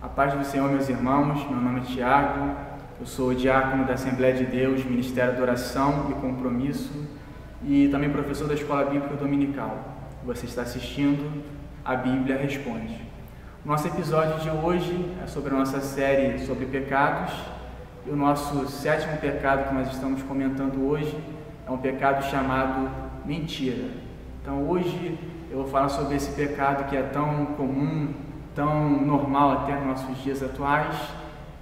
A paz do Senhor, meus irmãos. Meu nome é Tiago, eu sou diácono da Assembleia de Deus, Ministério de Oração e Compromisso e também professor da Escola Bíblica Dominical. Você está assistindo A Bíblia Responde. O nosso episódio de hoje é sobre a nossa série sobre pecados e o nosso sétimo pecado que nós estamos comentando hoje é um pecado chamado mentira. Então hoje eu vou falar sobre esse pecado que é tão comum, tão normal até nos nossos dias atuais,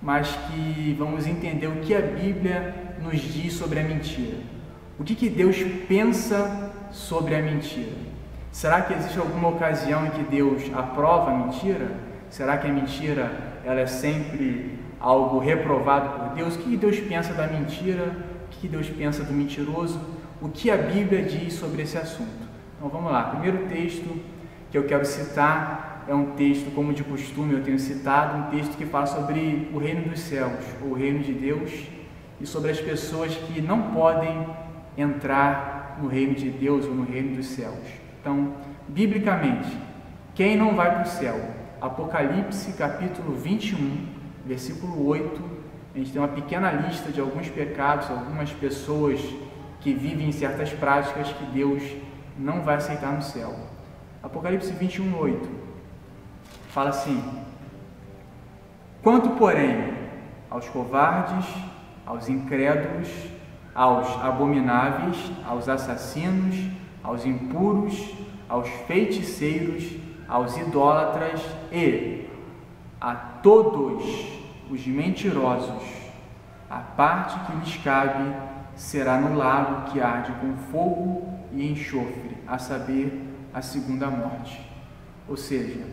mas que vamos entender o que a Bíblia nos diz sobre a mentira. O que Deus pensa sobre a mentira? Será que existe alguma ocasião em que Deus aprova a mentira? Será que a mentira ela é sempre algo reprovado por Deus? O que Deus pensa da mentira? O que Deus pensa do mentiroso? O que a Bíblia diz sobre esse assunto? Então vamos lá. O primeiro texto que eu quero citar é um texto, como de costume eu tenho citado, um texto que fala sobre o reino dos céus, ou o reino de Deus, e sobre as pessoas que não podem entrar no reino de Deus ou no reino dos céus. Então, biblicamente, quem não vai para o céu? Apocalipse, capítulo 21, versículo 8, a gente tem uma pequena lista de alguns pecados, algumas pessoas que vivem certas práticas que Deus não vai aceitar no céu. Apocalipse 21, 8. Fala assim: quanto, porém, aos covardes, aos incrédulos, aos abomináveis, aos assassinos, aos impuros, aos feiticeiros, aos idólatras e a todos os mentirosos, a parte que lhes cabe será no lago que arde com fogo e enxofre, a saber, a segunda morte. Ou seja,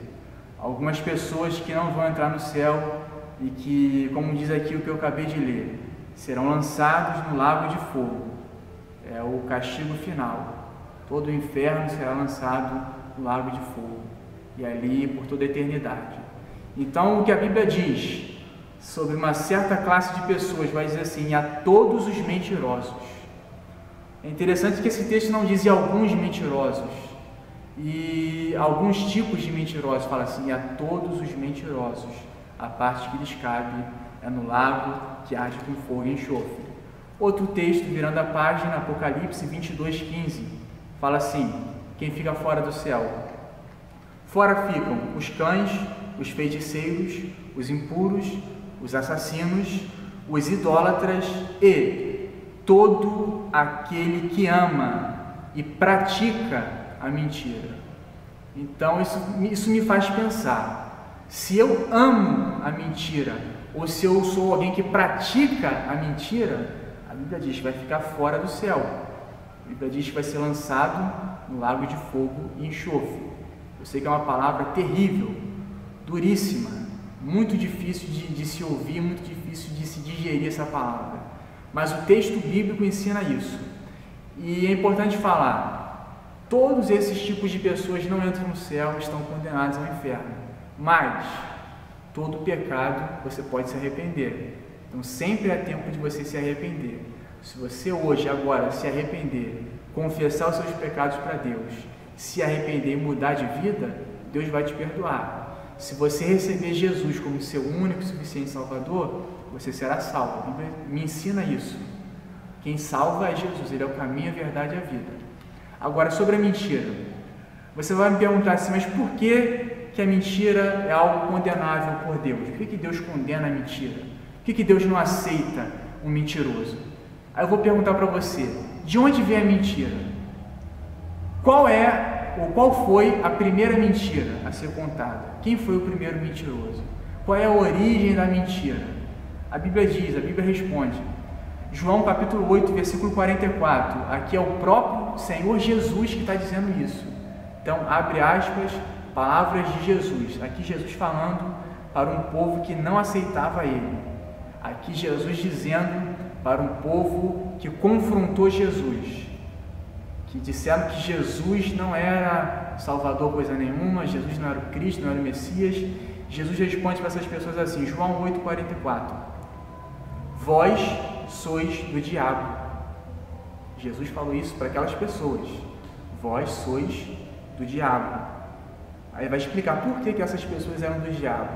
algumas pessoas que não vão entrar no céu e que, como diz aqui o que eu acabei de ler, serão lançados no lago de fogo. É o castigo final. Todo o inferno será lançado no lago de fogo e ali por toda a eternidade. Então, o que a Bíblia diz sobre uma certa classe de pessoas vai dizer assim: a todos os mentirosos. É interessante que esse texto não diz alguns mentirosos e alguns tipos de mentirosos, fala assim: a todos os mentirosos, a parte que lhes cabe é no lago que arde com fogo e enxofre. Outro texto, virando a página, Apocalipse 22, 15, fala assim: quem fica fora do céu? Fora ficam os cães, os feiticeiros, os impuros, os assassinos, os idólatras e todo aquele que ama e pratica a mentira. Então isso me faz pensar: se eu amo a mentira ou se eu sou alguém que pratica a mentira, a Bíblia diz que vai ficar fora do céu. A Bíblia diz que vai ser lançado no lago de fogo e enxofre. Eu sei que é uma palavra terrível, duríssima, muito difícil de se ouvir, muito difícil de se digerir essa palavra, mas o texto bíblico ensina isso. E é importante falar: todos esses tipos de pessoas não entram no céu, estão condenados ao inferno, mas todo pecado você pode se arrepender. Então sempre é tempo de você se arrepender. Se você hoje, agora, se arrepender, confessar os seus pecados para Deus, se arrepender e mudar de vida, Deus vai te perdoar. Se você receber Jesus como seu único e suficiente Salvador, você será salvo. A Bíblia me ensina isso. Quem salva é Jesus, Ele é o caminho, a verdade e a vida. Agora, sobre a mentira, você vai me perguntar assim: mas por que a mentira é algo condenável por Deus? Por que Deus condena a mentira? Por que Deus não aceita um mentiroso? Aí eu vou perguntar para você: de onde vem a mentira? Qual foi a primeira mentira a ser contada? Quem foi o primeiro mentiroso? Qual é a origem da mentira? A Bíblia diz, a Bíblia responde. João capítulo 8, versículo 44. Aqui é o próprio Senhor Jesus que está dizendo isso. Então, abre aspas, palavras de Jesus. Aqui Jesus falando para um povo que não aceitava Ele. Aqui Jesus dizendo para um povo que confrontou Jesus, que disseram que Jesus não era Salvador coisa nenhuma, Jesus não era o Cristo, não era o Messias. Jesus responde para essas pessoas assim, João 8,44: vós sois do diabo. Jesus falou isso para aquelas pessoas: vós sois do diabo. Aí vai explicar por que essas pessoas eram do diabo.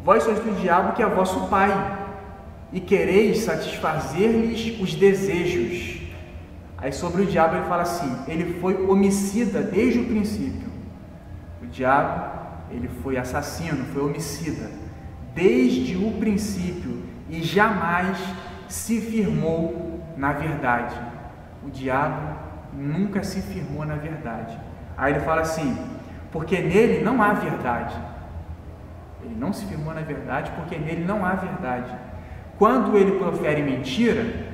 vós sois do diabo, que é vosso pai, e quereis satisfazer-lhes os desejos. Aí sobre o diabo ele fala assim, ele foi homicida desde o princípio. O diabo, ele foi assassino, foi homicida desde o princípio e jamais se firmou na verdade. O diabo nunca se firmou na verdade. Aí ele fala assim, porque nele não há verdade. Ele não se firmou na verdade porque nele não há verdade. Quando ele profere mentira,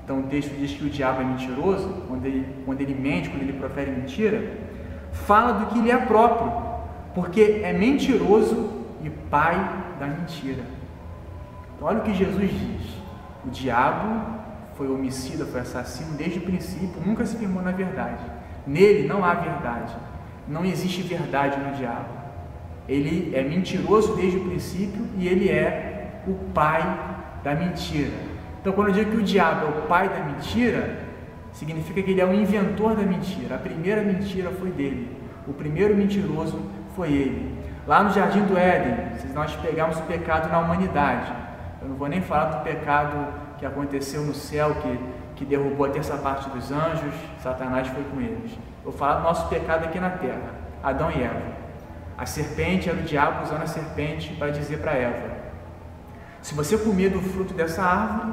então o texto diz que o diabo é mentiroso, quando ele mente, quando ele profere mentira, fala do que lhe é próprio, porque é mentiroso e pai da mentira. Então olha o que Jesus diz, o diabo foi homicida, foi assassino desde o princípio, nunca se firmou na verdade. Nele não há verdade, não existe verdade no diabo. Ele é mentiroso desde o princípio e ele é o pai da mentira. Então, quando eu digo que o diabo é o pai da mentira, significa que ele é o inventor da mentira. A primeira mentira foi dele. O primeiro mentiroso foi ele. Lá no Jardim do Éden, se nós pegarmos o pecado na humanidade, eu não vou nem falar do pecado que aconteceu no céu, que derrubou a terça parte dos anjos, Satanás foi com eles. Eu vou falar do nosso pecado aqui na terra, Adão e Eva. A serpente era o diabo usando a serpente para dizer para Eva, se você comer do fruto dessa árvore,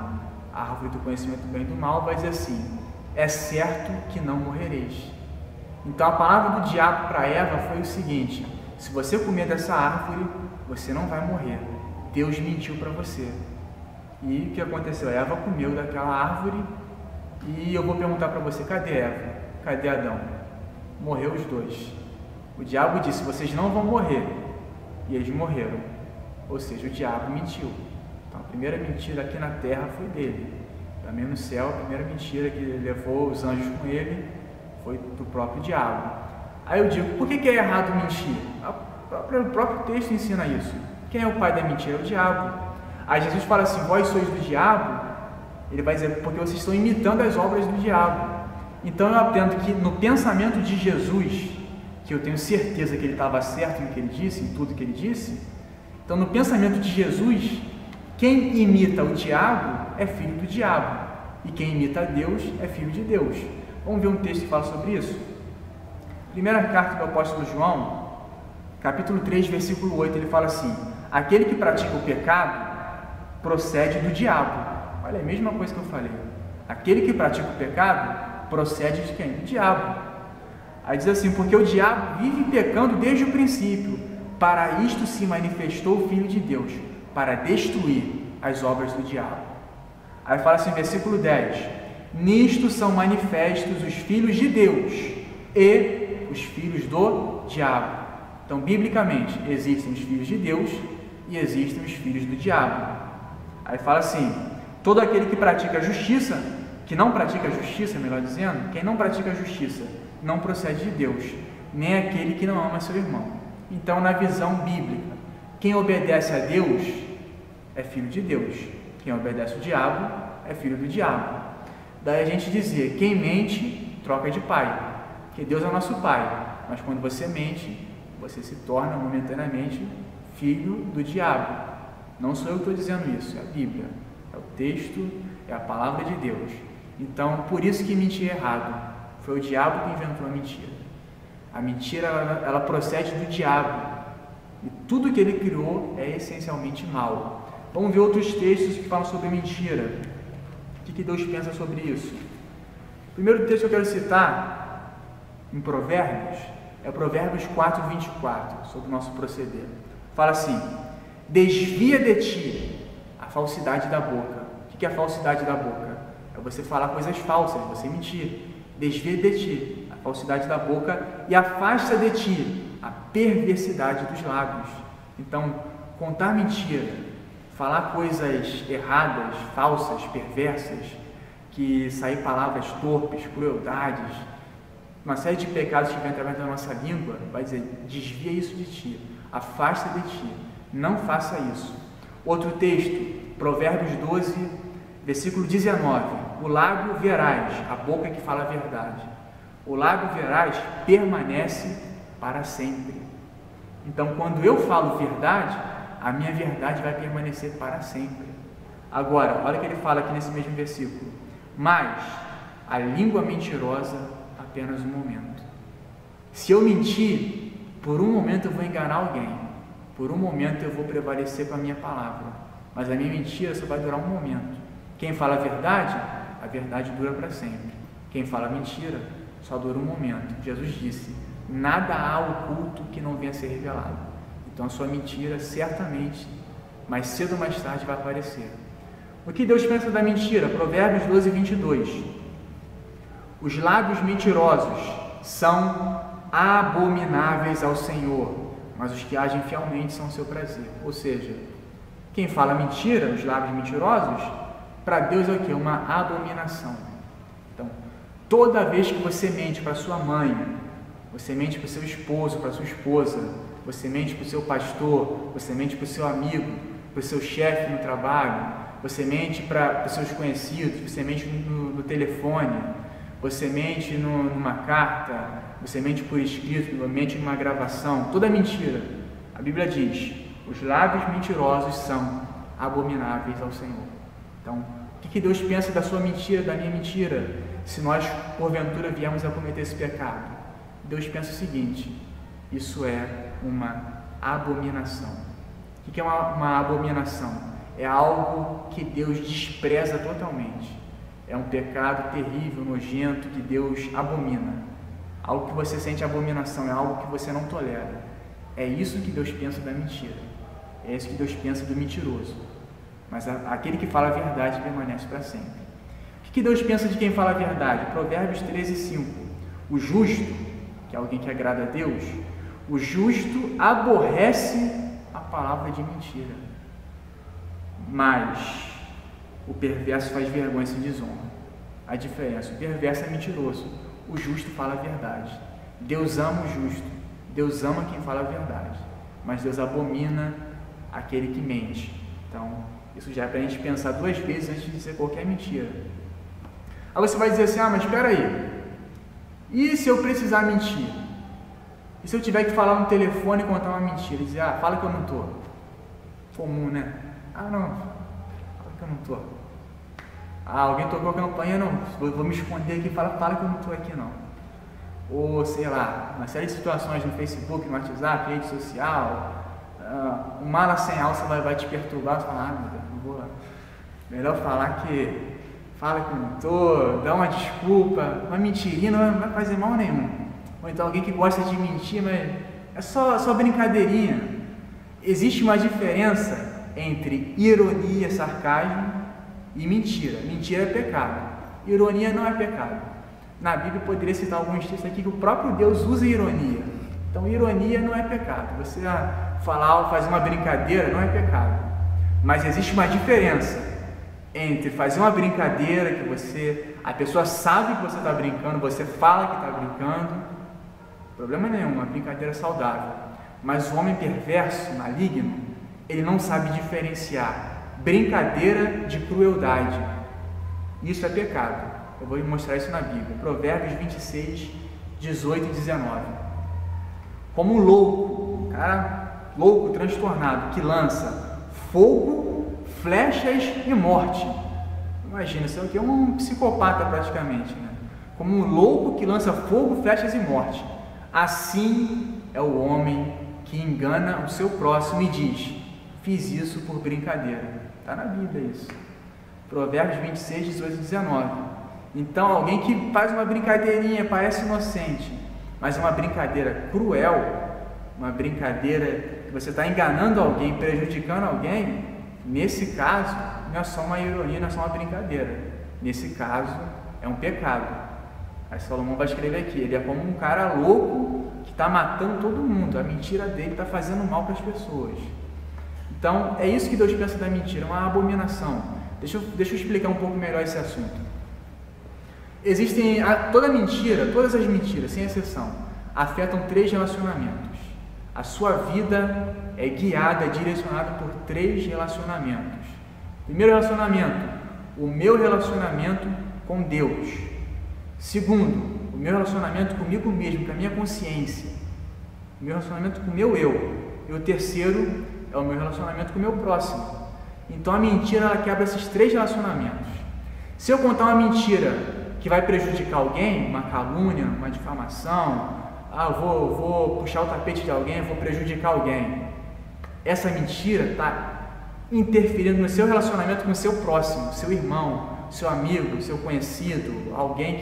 a árvore do conhecimento do bem e do mal, vai dizer assim, é certo que não morrereis. Então a palavra do diabo para Eva foi o seguinte, se você comer dessa árvore, você não vai morrer. Deus mentiu para você. E o que aconteceu? A Eva comeu daquela árvore e eu vou perguntar para você, cadê Eva? Cadê Adão? Morreu os dois. O diabo disse, vocês não vão morrer. E eles morreram. Ou seja, o diabo mentiu. Então a primeira mentira aqui na terra foi dele. Também no céu, a primeira mentira que levou os anjos com ele foi do próprio diabo. Aí eu digo, por que é errado mentir? O próprio texto ensina isso. Quem é o pai da mentira? É o diabo. Aí Jesus fala assim, vós sois do diabo, ele vai dizer, porque vocês estão imitando as obras do diabo. Então eu aprendo que no pensamento de Jesus, que eu tenho certeza que ele estava certo no que ele disse, em tudo que ele disse, então no pensamento de Jesus, quem imita o diabo é filho do diabo, e quem imita a Deus é filho de Deus. Vamos ver um texto que fala sobre isso? Primeira carta do apóstolo João, capítulo 3, versículo 8, ele fala assim, aquele que pratica o pecado procede do diabo. Olha, a mesma coisa que eu falei. Aquele que pratica o pecado procede de quem? Do diabo. Aí diz assim, porque o diabo vive pecando desde o princípio, para isto se manifestou o Filho de Deus, para destruir as obras do diabo. Aí fala assim, versículo 10, nisto são manifestos os filhos de Deus e os filhos do diabo. Então, biblicamente, existem os filhos de Deus e existem os filhos do diabo. Aí fala assim, todo aquele que pratica a justiça, que não pratica a justiça, melhor dizendo, quem não pratica a justiça não procede de Deus, nem aquele que não ama seu irmão. Então, na visão bíblica, quem obedece a Deus é filho de Deus, quem obedece o diabo é filho do diabo. Daí a gente dizia, quem mente troca de pai, que Deus é o nosso pai, mas quando você mente, você se torna momentaneamente filho do diabo. Não sou eu que estou dizendo isso, é a Bíblia, é o texto, é a palavra de Deus. Então, por isso que mentir é errado. Foi o diabo que inventou a mentira. A mentira, ela procede do diabo. E tudo que ele criou é essencialmente mal. Vamos ver outros textos que falam sobre mentira. O que Deus pensa sobre isso? O primeiro texto que eu quero citar, em Provérbios, é Provérbios 4, 24, sobre o nosso proceder. Fala assim, desvia de ti a falsidade da boca. O que é a falsidade da boca? É você falar coisas falsas, você mentir. Desvia de ti a falsidade da boca e afasta de ti a perversidade dos lábios. Então, contar mentira, falar coisas erradas, falsas, perversas, que sair palavras torpes, crueldades, uma série de pecados que vem através da nossa língua, vai dizer, desvia isso de ti, afasta de ti, não faça isso. Outro texto, Provérbios 12, versículo 19, o lábio verás, a boca que fala a verdade, o lábio verás permanece para sempre. Então, quando eu falo verdade, a minha verdade vai permanecer para sempre. Agora, olha o que ele fala aqui nesse mesmo versículo. Mas a língua mentirosa, apenas um momento. Se eu mentir, por um momento eu vou enganar alguém. Por um momento eu vou prevalecer com a minha palavra. Mas a minha mentira só vai durar um momento. Quem fala a verdade dura para sempre. Quem fala mentira, só dura um momento. Jesus disse, nada há oculto que não venha a ser revelado. Então a sua mentira certamente, mais cedo ou mais tarde, vai aparecer. O que Deus pensa da mentira? Provérbios 12, 22. Os lábios mentirosos são abomináveis ao Senhor, mas os que agem fielmente são o seu prazer. Ou seja, quem fala mentira, os lábios mentirosos, para Deus é o que? Uma abominação. Então, toda vez que você mente para sua mãe, você mente para o seu esposo, para sua esposa, você mente para o seu pastor, você mente para o seu amigo, para o seu chefe no trabalho, você mente para os seus conhecidos, você mente no telefone, você mente numa carta, você mente por escrito, mente numa gravação, toda mentira. A Bíblia diz, os lábios mentirosos são abomináveis ao Senhor. Então, o que Deus pensa da sua mentira, da minha mentira, se nós, porventura, viemos a cometer esse pecado? Deus pensa o seguinte, isso é uma abominação. O que é uma abominação? É algo que Deus despreza totalmente. É um pecado terrível, nojento, que Deus abomina. Algo que você sente abominação, é algo que você não tolera. É isso que Deus pensa da mentira. É isso que Deus pensa do mentiroso. Mas aquele que fala a verdade permanece para sempre. O que Deus pensa de quem fala a verdade? Provérbios 13, 5. O justo, que é alguém que agrada a Deus, o justo aborrece a palavra de mentira, mas o perverso faz vergonha e se desonra. A diferença, o perverso é mentiroso, o justo fala a verdade. Deus ama o justo, Deus ama quem fala a verdade, mas Deus abomina aquele que mente. Então, isso já é para a gente pensar duas vezes antes de dizer qualquer mentira. Aí você vai dizer assim, mas espera aí, e se eu precisar mentir? E se eu tiver que falar no telefone e contar uma mentira? Dizer, fala que eu não estou. Comum, né? Não, fala que eu não estou. Alguém tocou a campainha, não, vou me esconder aqui, fala que eu não estou aqui não. Ou, sei lá, uma série de situações no Facebook, no WhatsApp, rede social, um mala sem alça vai te perturbar, você fala, meu Deus, não vou. Melhor falar que fala que eu não estou, dá uma desculpa, uma mentirinha não vai fazer mal nenhum. Ou então alguém que gosta de mentir, mas é só brincadeirinha. Existe uma diferença entre ironia, sarcasmo e mentira. Mentira é pecado, ironia não é pecado. Na Bíblia poderia citar alguns textos aqui que o próprio Deus usa ironia. Então ironia não é pecado. Você fazer uma brincadeira não é pecado. Mas existe uma diferença entre fazer uma brincadeira que a pessoa sabe que você está brincando, você fala que está brincando, problema nenhum, uma brincadeira saudável. Mas o homem perverso, maligno, ele não sabe diferenciar brincadeira de crueldade. Isso é pecado. Eu vou mostrar isso na Bíblia. Provérbios 26, 18 e 19. Como um louco, um cara louco, transtornado, que lança fogo, flechas e morte. Imagina, isso aqui é um psicopata praticamente, né? Como um louco que lança fogo, flechas e morte. Assim é o homem que engana o seu próximo e diz, fiz isso por brincadeira. Está na Bíblia isso. Provérbios 26, 18 e 19. Então, alguém que faz uma brincadeirinha, parece inocente, mas é uma brincadeira cruel, uma brincadeira que você está enganando alguém, prejudicando alguém, nesse caso, não é só uma ironia, não é só uma brincadeira. Nesse caso, é um pecado. Aí Salomão vai escrever aqui, ele é como um cara louco que está matando todo mundo, a mentira dele está fazendo mal para as pessoas. Então, é isso que Deus pensa da mentira, uma abominação. Deixa eu explicar um pouco melhor esse assunto. Todas as mentiras, sem exceção, afetam 3 relacionamentos. A sua vida é guiada, direcionada por 3 relacionamentos. Primeiro relacionamento, o meu relacionamento com Deus. Segundo, o meu relacionamento comigo mesmo, com a minha consciência. O meu relacionamento com o meu eu. E o terceiro, é o meu relacionamento com o meu próximo. Então a mentira, ela quebra esses 3 relacionamentos. Se eu contar uma mentira que vai prejudicar alguém, uma calúnia, uma difamação, eu vou puxar o tapete de alguém, eu vou prejudicar alguém, essa mentira está interferindo no seu relacionamento com o seu próximo, seu irmão, seu amigo, seu conhecido, alguém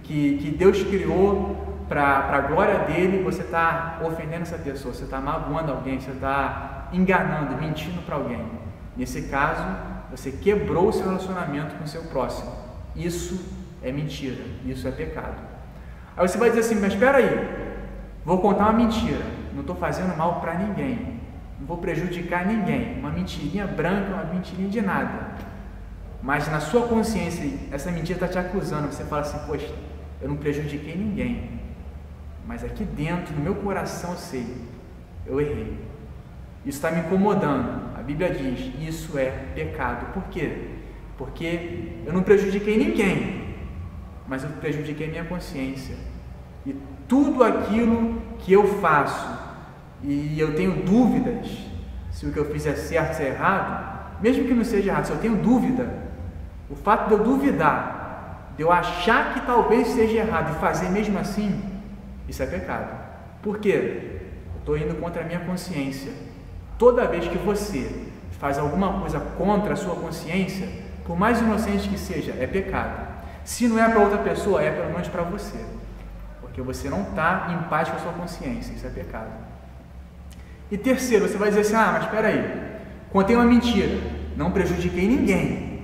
que Deus criou para a glória dele. Você está ofendendo essa pessoa, você está magoando alguém, você está enganando, mentindo para alguém. Nesse caso, você quebrou o seu relacionamento com o seu próximo. Isso é mentira, isso é pecado. Aí você vai dizer assim, mas espera aí, vou contar uma mentira, não estou fazendo mal para ninguém, não vou prejudicar ninguém, uma mentirinha branca, uma mentirinha de nada. Mas na sua consciência, essa mentira está te acusando, você fala assim, poxa, eu não prejudiquei ninguém, mas aqui dentro, no meu coração, eu sei, eu errei. Isso está me incomodando. A Bíblia diz, isso é pecado. Por quê? Porque eu não prejudiquei ninguém, mas eu prejudiquei minha consciência. E tudo aquilo que eu faço, e eu tenho dúvidas se o que eu fiz é certo, se é errado, mesmo que não seja errado, se eu tenho dúvida, o fato de eu duvidar, de eu achar que talvez seja errado e fazer mesmo assim, isso é pecado. Por quê? Eu estou indo contra a minha consciência. Toda vez que você faz alguma coisa contra a sua consciência, por mais inocente que seja, é pecado. Se não é para outra pessoa, é pelo menos para você, porque você não está em paz com a sua consciência, isso é pecado. E terceiro, você vai dizer assim, mas espera aí, contei uma mentira, não prejudiquei ninguém,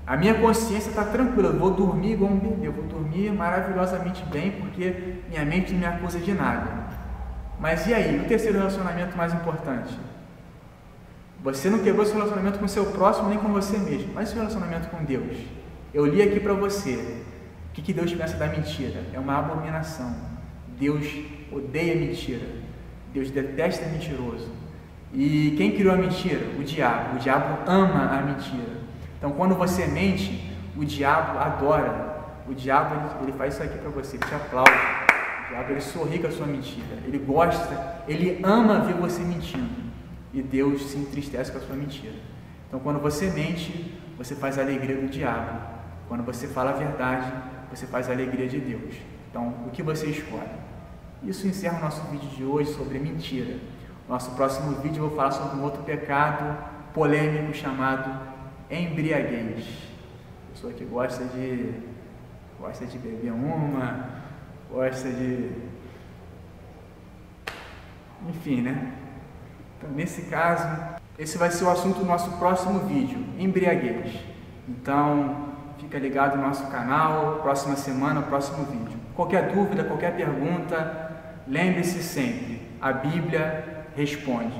a minha consciência está tranquila, eu vou dormir igual um bebê, eu vou dormir maravilhosamente bem, porque minha mente não me acusa de nada. Mas e aí, o terceiro relacionamento mais importante? Você não quebrou seu relacionamento com o seu próximo, nem com você mesmo, mas seu relacionamento com Deus. Eu li aqui para você, o que Deus pensa da mentira? É uma abominação. Deus odeia mentira. Deus detesta mentiroso. E quem criou a mentira? O diabo. O diabo ama a mentira. Então, quando você mente, o diabo adora. O diabo, ele faz isso aqui para você, ele te aplaude. O diabo, ele sorri com a sua mentira. Ele gosta, ele ama ver você mentindo. E Deus se entristece com a sua mentira. Então, quando você mente, você faz a alegria do diabo. Quando você fala a verdade, você faz a alegria de Deus. Então, o que você escolhe? Isso encerra o nosso vídeo de hoje sobre mentira. Nosso próximo vídeo eu vou falar sobre um outro pecado polêmico chamado embriaguez. Pessoa que gosta de beber uma, gosta de... enfim, né? Então, nesse caso, esse vai ser o assunto do nosso próximo vídeo, embriaguez. Então, fica ligado no nosso canal, próxima semana, próximo vídeo. Qualquer dúvida, qualquer pergunta, lembre-se sempre, a Bíblia responde.